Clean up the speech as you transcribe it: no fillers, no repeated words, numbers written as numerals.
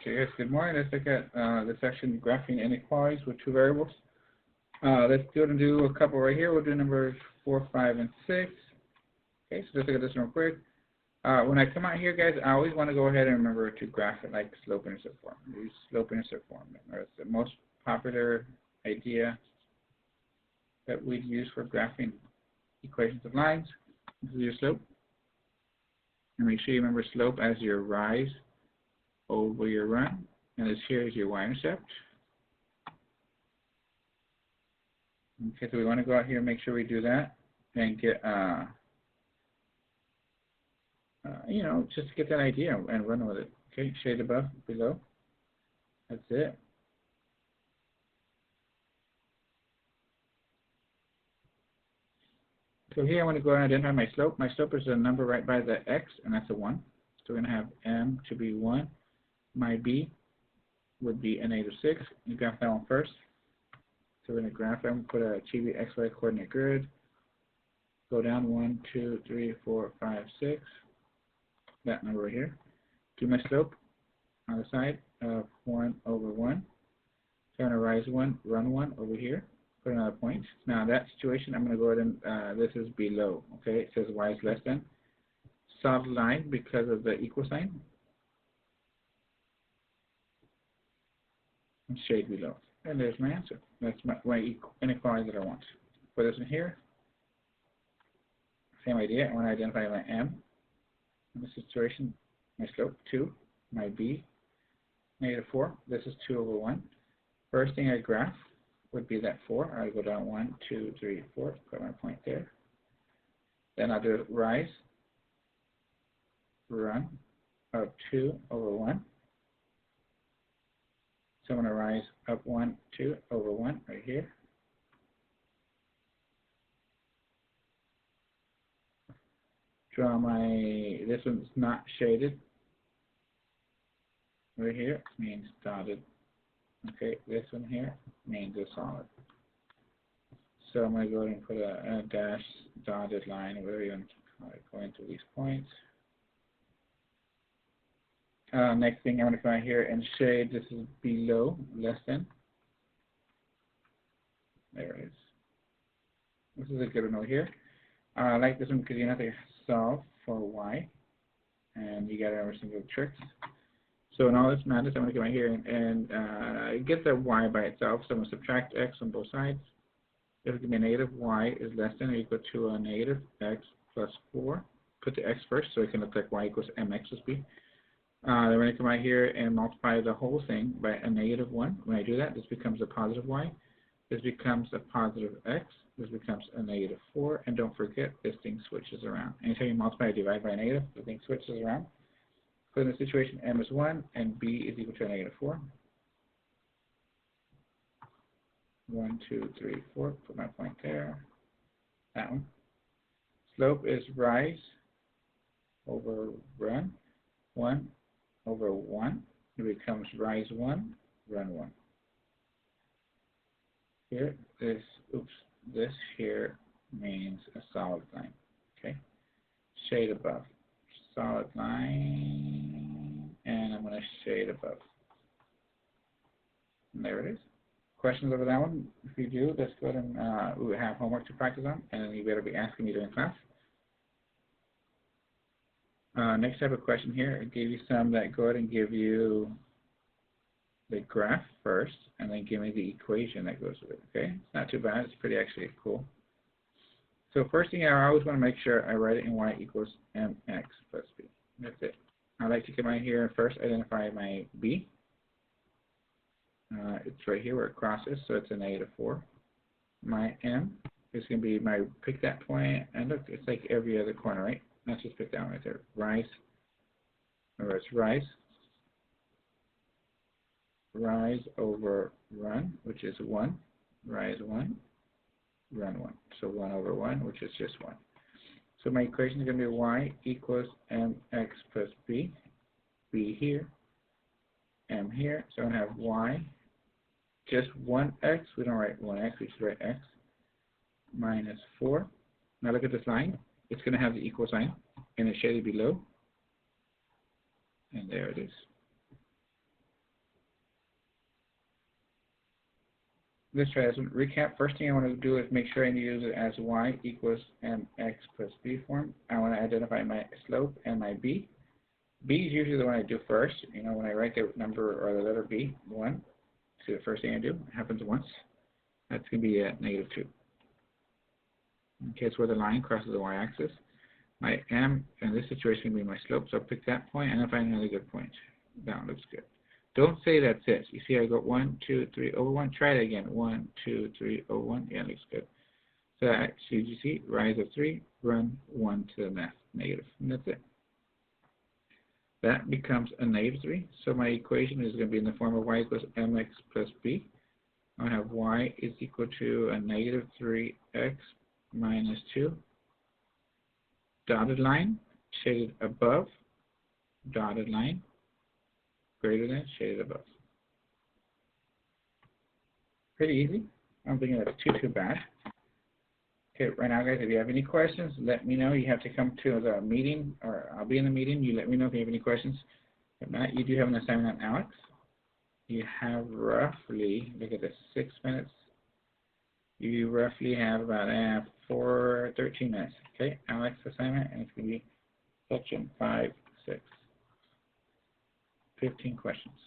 Okay, yes, good morning. Let's look at the section graphing inequalities with two variables. Let's go ahead and do a couple right here. We'll do numbers 4, 5, and 6. Okay, so let's look at this real quick. When I come out here, guys, I always want to go ahead and remember to graph it like slope-intercept form. Use slope-intercept form. It's the most popular idea that we use for graphing equations of lines. This is your slope. And make sure you remember slope as your rise over your run, and this here is your y-intercept. Okay, so we want to go out here and make sure we do that and get, just to get that idea and run with it. Okay, shade above, below. That's it. So here I want to go and identify my slope. My slope is a number right by the x, and that's a 1. So we're going to have m to be 1. My b would be a -6. You graph that one first. So we're going to graph them, put a chibi xy coordinate grid. Go down 1, 2, 3, 4, 5, 6. That number right here. Do my slope on the side of 1 over 1. So I'm going to rise 1, run 1 over here. Put another point. Now in that situation, I'm going to go ahead and this is below. Okay, it says y is less than. Solid line because of the equal sign. And shade below. And there's my answer. That's my inequality that I want. Put this in here. Same idea. I want to identify my m. In this situation, my slope 2. My b, -4. This is 2 over 1. First thing I graph would be that 4. I go down 1, 2, 3, 4. Put my point there. Then I'll do rise, run of 2 over 1. So I'm going to rise up 1, 2 over 1 right here. Draw this one's not shaded. Right here means dotted. Okay, this one here means a solid. So I'm going to go ahead and put a dash dotted line, whatever you want to call it, going through these points. Next thing I'm going to come out here and shade, this is below, less than. There it is. This is a good one over here. I like this one because you have to solve for y, and you got to remember some little tricks. So in all this madness, I'm going to come out here and get the y by itself. So I'm going to subtract x on both sides. If it can be a negative, y is less than or equal to a negative x plus 4. Put the x first so it can look like y equals mx plus b. Then we're going to come out here and multiply the whole thing by a -1. When I do that, this becomes a positive y. This becomes a positive x. This becomes a -4. And don't forget, this thing switches around. Anytime you multiply or divide by a negative, the thing switches around. So in this situation, m is 1 and b is equal to a -4. 1, 2, 3, 4. Put my point there. That one. Slope is rise over run. 1 over 1. It becomes rise 1, run 1. Here, this here means a solid line. Okay. Shade above. Solid line, and I'm going to shade above. And there it is. Questions over that one? If you do, let's go ahead and we have homework to practice on, and you better be asking me during class. Next type of question here, I gave you some that go ahead and give you the graph first, and then give me the equation that goes with it. Okay, it's not too bad. It's pretty actually cool. So first thing, I always want to make sure I write it in y equals mx plus b. That's it. I like to come out here and first identify my b. It's right here where it crosses, so it's a -4. My m is going to be my, pick that point, and look, it's like every other corner, right? Let's just pick that one right there. Rise. Remember, it's rise. Rise over run, which is 1. Rise 1. Run 1. So 1 over 1, which is just 1. So my equation is going to be y equals mx plus b. B here. M here. So I'm going to have y, just 1x. We don't write 1x, we just write x. Minus 4. Now look at this line. It's going to have the equal sign, and it's shaded below. And there it is. let's try this one. Recap. First thing I want to do is make sure I use it as y equals mx plus b form. I want to identify my slope and my b. B is usually the one I do first. You know, when I write the number or the letter b, 1, so the first thing I do, it happens once. That's going to be at -2. Okay, it's where the line crosses the y-axis. My m in this situation will be my slope, so I'll pick that point and I'll find another good point. That one looks good. Don't say that's it. You see I got 1, 2, 3 over 1. Try it again. 1, 2, 3 over 1. Yeah, it looks good. So actually, you see, rise of 3, run 1 to the left, negative. And that's it. That becomes a -3. So my equation is going to be in the form of y equals mx plus b. I have y is equal to a -3x minus 2. Dotted line, shaded above, dotted line, greater than, shaded above. Pretty easy. I don't think that's too bad. Okay, right now, guys, if you have any questions, let me know. You have to come to the meeting, or I'll be in the meeting. You let me know if you have any questions. If not, you do have an assignment on Alex. You have roughly, look at this, 6 minutes. You roughly have about 13 minutes. Okay, Alex assignment, and it's going to be section 5, 6. 15 questions.